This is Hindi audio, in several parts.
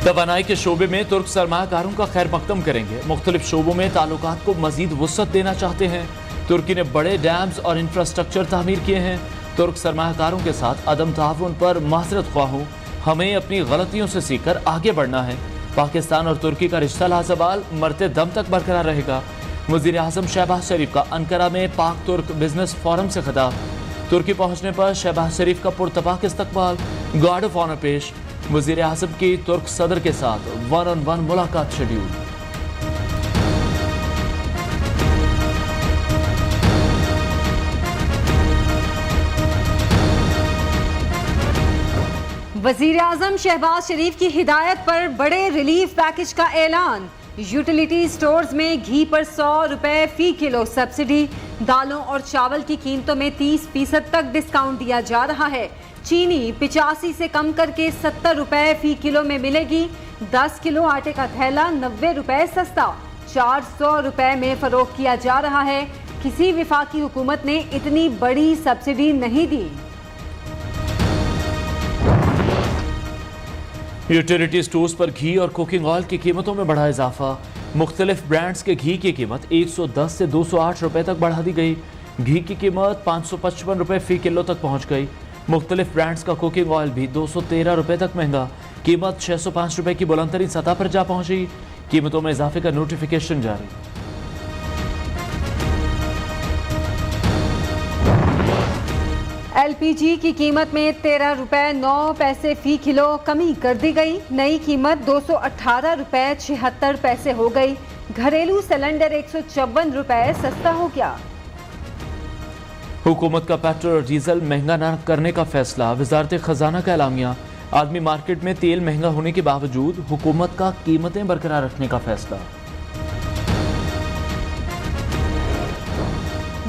तवानाई के शोबे में तुर्क सरमाकारों का खैर मकदम करेंगे। मुख्तलिफ शोबों में ताल्लुकात को मजीद वुसअत देना चाहते हैं। तुर्की ने बड़े डैम्स और इंफ्रास्ट्रक्चर तामीर किए हैं। तुर्क सरमाकारों के साथ अदम ताउन पर माजरत ख्वाह हूँ। हमें अपनी गलतियों से सीखकर आगे बढ़ना है। पाकिस्तान और तुर्की का रिश्ता लाजवाल मरते दम तक बरकरार रहेगा। वज़ीर आज़म शहबाज शरीफ का अंकारा में पाक तुर्क बिजनेस फोरम से खिताब। तुर्की पहुंचने पर शहबाज शरीफ का पुरतपाक इस्तकबाल, गार्ड ऑफ ऑनर पेश। वज़ीर आज़म की तुर्क सदर के साथ 1-on-1 मुलाकात शेड्यूल। वज़ीर आज़म शहबाज शरीफ की हिदायत पर बड़े रिलीफ पैकेज का ऐलान। यूटिलिटी स्टोर्स में घी पर 100 रुपए फी किलो सब्सिडी। दालों और चावल की कीमतों में 30% तक डिस्काउंट दिया जा रहा है। चीनी 85 से कम करके 70 रुपए फी किलो में मिलेगी। 10 किलो आटे का थैला 90 रुपए सस्ता 400 रुपए में फरोख्त किया जा रहा है। किसी विफाकी हुकूमत ने इतनी बड़ी सब्सिडी नहीं दी। यूटिलिटी स्टोर्स पर घी और कुकिंग ऑयल की कीमतों में बढ़ा इजाफा। मुख्तलिफ ब्रांड्स के घी की कीमत 110 से 208 रुपए तक बढ़ा दी गई। घी की कीमत 555 रुपए फी किलो तक पहुंच गई। मुख्तलिफ ब्रांड्स का कुकिंग ऑयल भी 213 रुपए तक महंगा। कीमत 605 रुपए की बुलंदतरीन सतह पर जा पहुंची। कीमतों में इजाफे का नोटिफिकेशन जारी। LPG की कीमत में 13 रुपए 9 पैसे फी किलो कमी कर दी गई। नई कीमत 218 रुपए 76 पैसे हो गई। घरेलू सिलेंडर 154 रुपए सस्ता हो गया। हुकूमत का पेट्रोल और डीजल महंगा न करने का फैसला। वजारत खजाना का एलामिया। आदमी मार्केट में तेल महंगा होने के बावजूद हुकूमत का कीमतें बरकरार रखने का फैसला।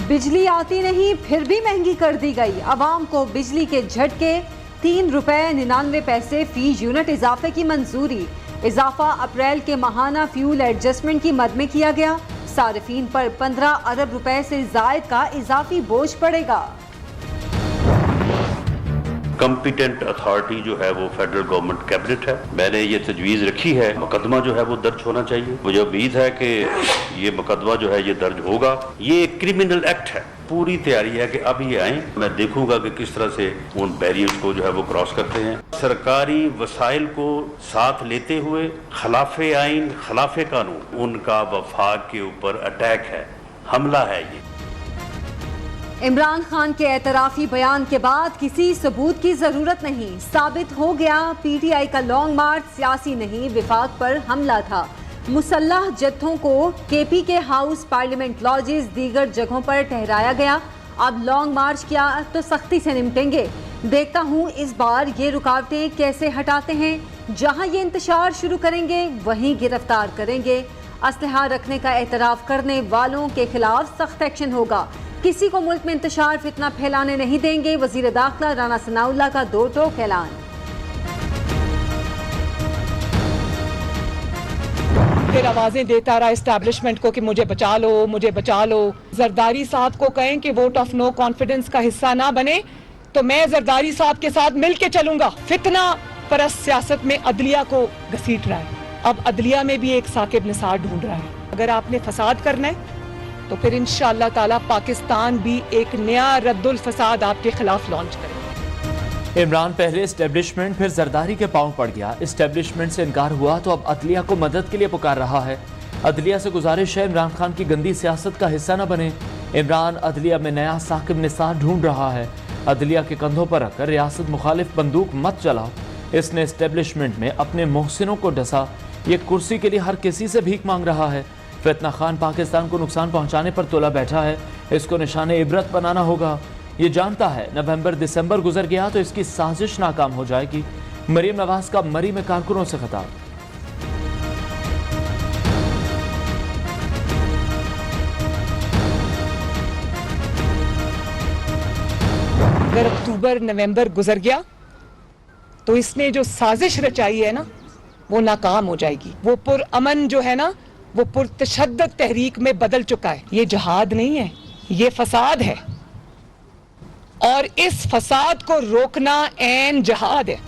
बिजली आती नहीं फिर भी महंगी कर दी गई। आवाम को बिजली के झटके। 3 रुपए 99 पैसे फी यूनिट इजाफे की मंजूरी। इजाफा अप्रैल के माहाना फ्यूल एडजस्टमेंट की मद में किया गया। सारिफीन पर 15 अरब रुपए से जायद का इजाफी बोझ पड़ेगा। कॉम्पिटेंट अथॉरिटी जो है वो फेडरल गवर्नमेंट कैबिनेट है। मैंने ये तजवीज़ रखी है मुकदमा जो है वो दर्ज होना चाहिए। मुझे उम्मीद है कि ये मुकदमा जो है ये दर्ज होगा। ये क्रिमिनल एक्ट है। पूरी तैयारी है कि अब ये आए। मैं देखूंगा कि किस तरह से उन बैरियर्स को जो है वो क्रॉस करते हैं। सरकारी वसाइल को साथ लेते हुए खिलाफे आइन खिलाफे कानून उनका वफाक के ऊपर अटैक है, हमला है। ये इमरान खान के एतराफी बयान के बाद किसी सबूत की जरूरत नहीं। साबित हो गया PTI का लॉन्ग मार्च सियासी नहीं विफाक पर हमला था। मुसल्लाह जत्थों को KP के हाउस, पार्लियामेंट लॉजेस, दीगर जगहों पर ठहराया गया। अब लॉन्ग मार्च किया तो सख्ती से निपटेंगे। देखता हूँ इस बार ये रुकावटें कैसे हटाते हैं। जहाँ ये इंतशार शुरू करेंगे वहीं गिरफ्तार करेंगे। असलहा रखने का एतराफ़ करने वालों के खिलाफ सख्त एक्शन होगा। किसी को मुल्क में इंतशार फितना फैलाने नहीं देंगे। वजीर दाखिला राना सनाउल्लाह का दो टोक ऐलान। फिर आवाजें देता रहा एस्टैब्लिशमेंट को कि मुझे बचा लो, मुझे बचा लो। जरदारी साहब को कहें कि वोट ऑफ नो कॉन्फिडेंस का हिस्सा ना बने तो मैं जरदारी साहब के साथ मिल के चलूंगा। फितना परस्त सियासत में अदलिया को घसीट रहा है। अब अदलिया में भी एक साकिब निसार ढूंढ रहा है। अगर आपने फसाद करना है तो फिर इंशाअल्लाह ताला पाकिस्तान भी एक नया रद्दुल फसाद आपके खिलाफ लॉन्च करेगा। इमरान पहले एस्टेब्लिशमेंट फिर जरदारी के पांव पड़ गया। एस्टेब्लिशमेंट से इनकार हुआ तो अब अदलिया को मदद के लिए पुकार रहा है। अदलिया से गुजारिश है इमरान खान की गंदी सियासत का हिस्सा न बने। इमरान अदलिया में नया साकिब निसार ढूंढ रहा है। अदलिया के कंधों पर रखकर रियासत मुखालिफ बंदूक मत चलाओ। इसने एस्टेब्लिशमेंट में अपने मोहसिनों को डसा। ये कुर्सी के लिए हर किसी से भीख मांग रहा है। फितना खान पाकिस्तान को नुकसान पहुंचाने पर तुला बैठा है। इसको निशाने इबरत बनाना होगा। ये जानता है नवंबर दिसंबर गुजर गया तो इसकी साजिश नाकाम हो जाएगी। मरीम नवाज का मरी में कारकुनों से खिताब। अगर अक्टूबर नवंबर गुजर गया तो इसने जो साजिश रचाई है ना वो नाकाम हो जाएगी। वो पुरअमन जो है ना वो पुरतशद्दद तहरीक में बदल चुका है। ये जहाद नहीं है, ये फसाद है और इस फसाद को रोकना ऐन जहाद है।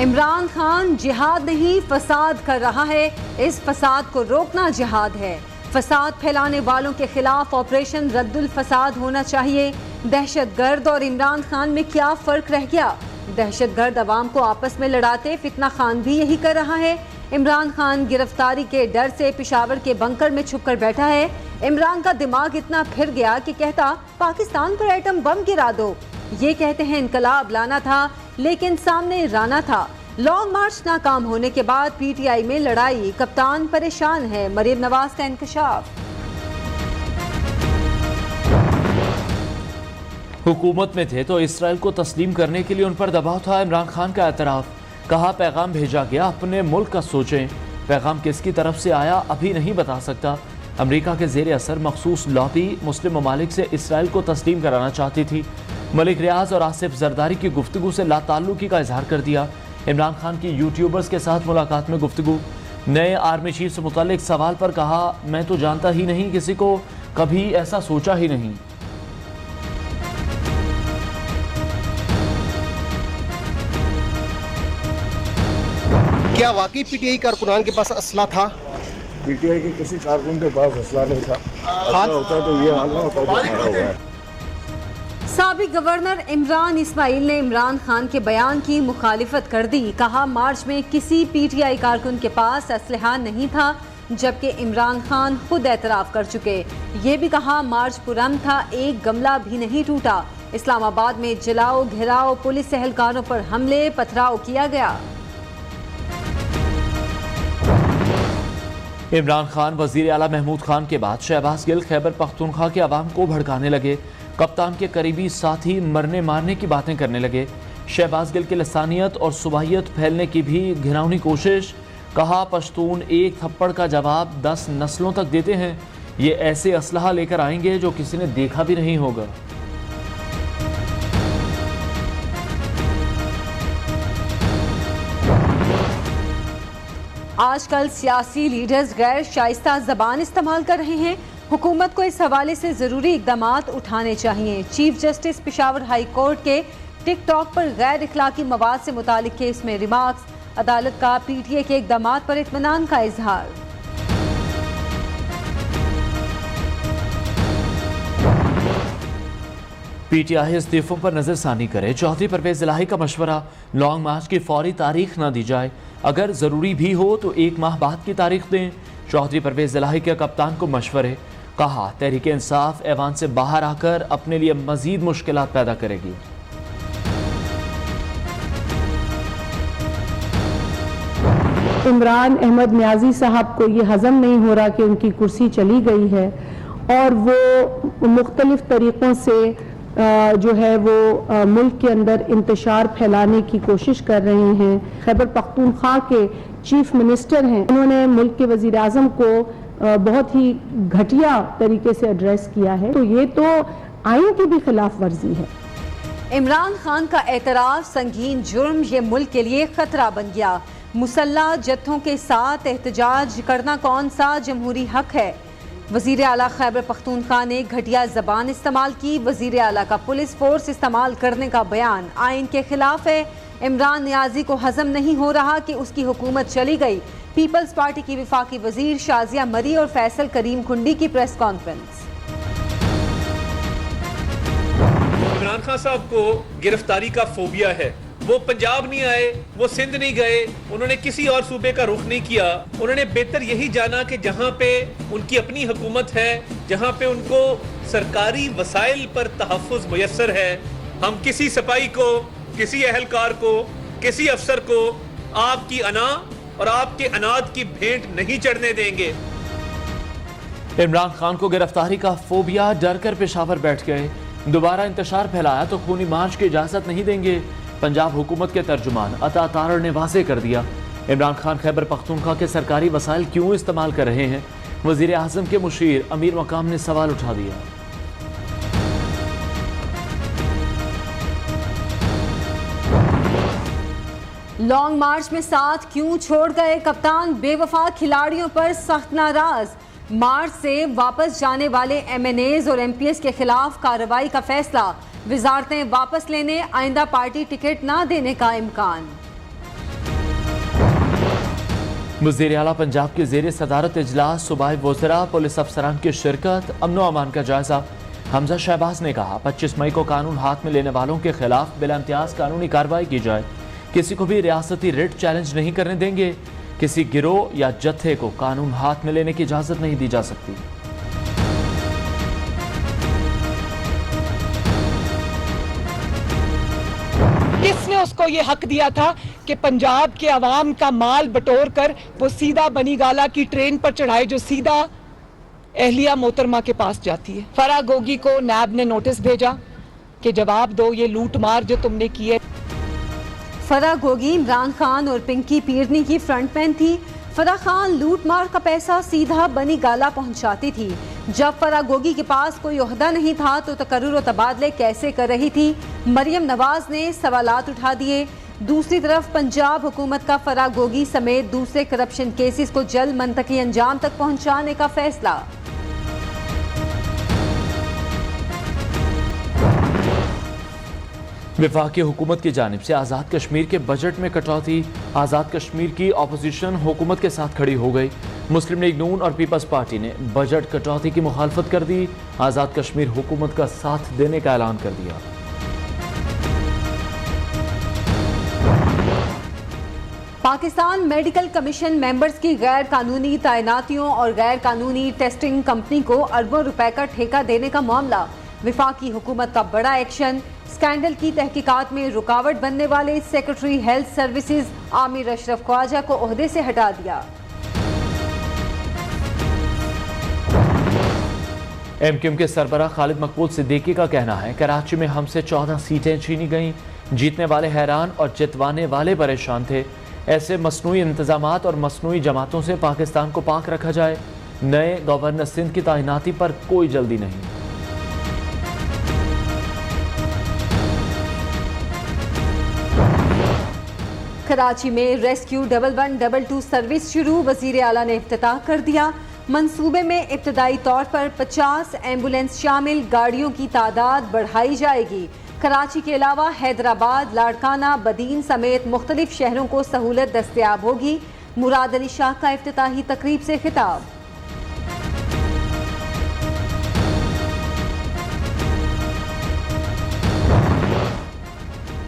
इमरान खान जिहाद नहीं फसाद कर रहा है, इस फसाद को रोकना जिहाद है। फसाद फैलाने वालों के खिलाफ ऑपरेशन रद्दुल फसाद होना चाहिए। दहशतगर्द और इमरान खान में क्या फर्क रह गया? दहशतगर्द अवाम को आपस में लड़ाते, फितना खान भी यही कर रहा है। इमरान खान गिरफ्तारी के डर से पेशावर के बंकर में छुपकर बैठा है। इमरान का दिमाग इतना फिर गया कि कहता पाकिस्तान पर एटम बम गिरा दो। ये कहते हैं इनकलाब लाना था, लेकिन सामने राना था। लॉन्ग मार्च नाकाम होने के बाद पीटीआई में लड़ाई, कप्तान परेशान है। मरीम नवाज का इंकशाफ। हुकूमत में थे तो इसराइल को तस्लीम करने के लिए उन पर दबाव था। इमरान खान का एतराफ़, कहा पैगाम भेजा गया, अपने मुल्क का सोचें। पैगाम किसकी तरफ से आया अभी नहीं बता सकता। अमेरिका के ज़ेर असर मखसूस लॉबी मुस्लिम ममालिक से इसराइल को तस्लीम कराना चाहती थी। मलिक रियाज और आसिफ जरदारी की गुफ्तगू से लाताल्लुकी का इजहार कर दिया। इमरान खान की यूट्यूबर्स के साथ मुलाकात में गुफ्तगू, नए आर्मी चीफ से मुतालिक सवाल पर कहा मैं तो जानता ही नहीं, किसी को कभी ऐसा सोचा ही नहीं। क्या वाकई पीटीआई कारकुनान के पास असला था? पीटीआई के किसी कारकुन के पास असला नहीं था। असला होता तो ये हाल ना होता जो हमारा हुआ है। साबिक गवर्नर इमरान इस्माइल ने इमरान खान के बयान की मुखालिफत कर दी। कहा मार्च में किसी पीटीआई कारकुन के पास असलहा नहीं था, जबकि इमरान खान खुद एतराफ़ कर चुके। ये भी कहा मार्च पुरअमन था, एक गमला भी नहीं टूटा। इस्लामाबाद में जलाओ घेराव, पुलिस एहलकारों पर हमले पथराव किया गया। इमरान खान वज़ीर आला महमूद खान के बाद शहबाज गिल खैबर पख्तूनख्वा के अवाम को भड़काने लगे। कप्तान के करीबी साथी मरने मारने की बातें करने लगे। शहबाज गिल की लसानियत और सुबाहियत फैलने की भी घिनौनी कोशिश। कहा पश्तून एक थप्पड़ का जवाब 10 नस्लों तक देते हैं। ये ऐसे असलहा लेकर आएंगे जो किसी ने देखा भी नहीं होगा। आजकल सियासी लीडर्स गैर शाइस्ता ज़बान इस्तेमाल कर रहे हैं। हुकूमत को इस हवाले से ज़रूरी इक़दामात उठाने चाहिए। Chief justice Peshawar high court के टिकटॉक पर गैर इखलाकी मवाद से मुतालिक केस में रिमार्क्स। अदालत का पीटीए के इक़दामात पर इत्मीनान का इजहार। पीटीआई इस्तीफों पर नजरसानी करे, चौधरी परवेज इलाही का मशवरा। लॉन्ग मार्च की फौरी तारीख न दी जाए, अगर ज़रूरी भी हो तो 1 माह बाद की तारीख दें। चौधरी परवेज इलाही के कप्तान को मशवरे। कहा तहरीक इंसाफ ऐवान से बाहर आकर अपने लिए मजीद मुश्किलात पैदा करेगी। इमरान अहमद न्याजी साहब को ये हज़म नहीं हो रहा कि उनकी कुर्सी चली गई है और वो मुख्तलिफ तरीक़ों से जो है वो मुल्क के अंदर इंतशार फैलाने की कोशिश कर रहे हैं। खैबर पख्तूनख्वा के चीफ मिनिस्टर हैं, उन्होंने मुल्क के वज़ीर आज़म को बहुत ही घटिया तरीके से एड्रेस किया है, तो ये तो आइन की भी खिलाफ वर्जी है। इमरान खान का एतराफ़ संगीन जुर्म, ये मुल्क के लिए खतरा बन गया। मुसल्लह जत्थों के साथ एहतजाज करना कौन सा जमहूरी हक है? वज़ीर आला खैबर पख्तूनख्वा ने घटिया ज़बान इस्तेमाल की। वज़ीर आला का पुलिस फोर्स इस्तेमाल करने का बयान आइन के खिलाफ है। इमरान नियाजी को हजम नहीं हो रहा कि उसकी हुकूमत चली गई। पीपल्स पार्टी की वफाकी वजीर शाजिया मरी और फैसल करीम कुंडी की प्रेस कॉन्फ्रेंस। इमरान खान साहब को गिरफ्तारी का फोबिया है। वो पंजाब नहीं आए, वो सिंध नहीं गए, उन्होंने किसी और सूबे का रुख नहीं किया। उन्होंने बेहतर यही जाना कि जहाँ पे उनकी अपनी हुकूमत है, जहाँ पे उनको सरकारी वसाइल पर तहफ़्फ़ुज़ मुयस्सर है, हम किसी सिपाही को, किसी अहलकार को, किसी अफसर को आपकी अना और आपके अनाद की भेंट नहीं चढ़ने देंगे। इमरान खान को गिरफ्तारी का फोबिया, डर कर पेशावर बैठ गए। दोबारा इंतशार फैलाया तो खूनी मार्च की इजाजत नहीं देंगे। पंजाब हुकूमत के तर्जुमान अता तारड़ ने वाज़े कर दिया। इमरान खान खैबर पख्तूनख्वा के सरकारी वसाइल क्यों इस्तेमाल कर रहे हैं? वज़ीर आज़म के मुशीर अमीर मकाम ने सवाल उठा दिया। लॉन्ग मार्च में साथ क्यों छोड़ गए? कप्तान बेवफा खिलाड़ियों पर सख्त नाराज। मार्च से वापस जाने वाले MNAs और MPs के खिलाफ कार्रवाई का फैसला। वजारतें वापस लेने, आइंदा पार्टी टिकट ना देने का इम्कान। वज़ीर आला पंजाब के ज़ेर सदारत इजलास सूबाई वज़रा पुलिस अफसरान की शिरकत, अमन व अमान का जायजा। हमजा शहबाज ने कहा 25 मई को कानून हाथ में लेने वालों के खिलाफ बिला इम्तियाज कानूनी कार्रवाई की जाए। किसी को भी रियासती रिट चैलेंज नहीं करने देंगे। किसी गिरोह या जत्थे को कानून हाथ में लेने की इजाजत नहीं दी जा सकती। किसने उसको ये हक दिया था कि पंजाब के अवाम का माल बटोर कर वो सीधा बनीगाला की ट्रेन पर चढ़ाए, जो सीधा एहलिया मोहतरमा के पास जाती है। फराह गोगी को नैब ने नोटिस भेजा कि जवाब दो, ये लूट मार जो तुमने की है। फराह गोगी इमरान खान और पिंकी पीरनी की फ्रंटमैन थी। फराह खान लूट मार का पैसा सीधा बनी गाला पहुंचाती थी। जब फराह गोगी के पास कोई ओहदा नहीं था तो तकर्रुर और तबादले कैसे कर रही थी? मरियम नवाज ने सवालात उठा दिए। दूसरी तरफ पंजाब हुकूमत का फराह गोगी समेत दूसरे करप्शन केसेस को जल्द मंतकी अंजाम तक पहुंचाने का फैसला। वफाकी हुकूमत की जानिब से आज़ाद कश्मीर के बजट में कटौती। आज़ाद कश्मीर की अपोजिशन हुकूमत के साथ खड़ी हो गई। मुस्लिम लीग नून और पीपल्स पार्टी ने बजट कटौती की मुखालफत कर दी। आज़ाद कश्मीर हुकूमत का साथ देने का ऐलान कर दिया। पाकिस्तान मेडिकल कमीशन मेंबर्स की गैर कानूनी तैनातियों और गैर कानूनी टेस्टिंग कंपनी को अरबों रुपए का ठेका देने का मामला। वफाकी हुकूमत का बड़ा एक्शन। स्कैंडल की तहकीकात में रुकावट बनने वाले secretary health services Aamir Ashraf Khawaja को ओहदे से हटा दिया। एमक्यूएम के सरबराह खालिद मकबूल सिद्दीकी का कहना है कराची में हमसे 14 सीटें छीनी गईं। जीतने वाले हैरान और जितवाने वाले परेशान थे। ऐसे मसनूई इंतजामात और मसनूई जमातों से पाकिस्तान को पाक रखा जाए। नए गवर्नर सिंध की तैनाती पर कोई जल्दी नहीं। कराची में रेस्क्यू 1112 सर्विस शुरू। वजीर आला ने इफ्तिताह कर दिया। मंसूबे में इब्तदाई तौर पर 50 एम्बुलेंस शामिल गाड़ियों की तादाद बढ़ाई जाएगी। कराची के अलावा हैदराबाद, लाड़काना, बदीन समेत मुख्तलिफ शहरों को सहूलत दस्तयाब होगी। मुराद अली शाह का इफ्तिताही तकरीब से खिताब।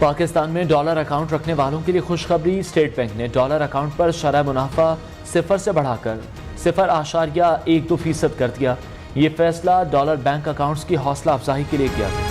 पाकिस्तान में डॉलर अकाउंट रखने वालों के लिए खुशखबरी। स्टेट बैंक ने डॉलर अकाउंट पर शरह मुनाफा 0 से बढ़ाकर 0.12% कर दिया। ये फैसला डॉलर बैंक अकाउंट्स की हौसला अफजाई के लिए किया गया।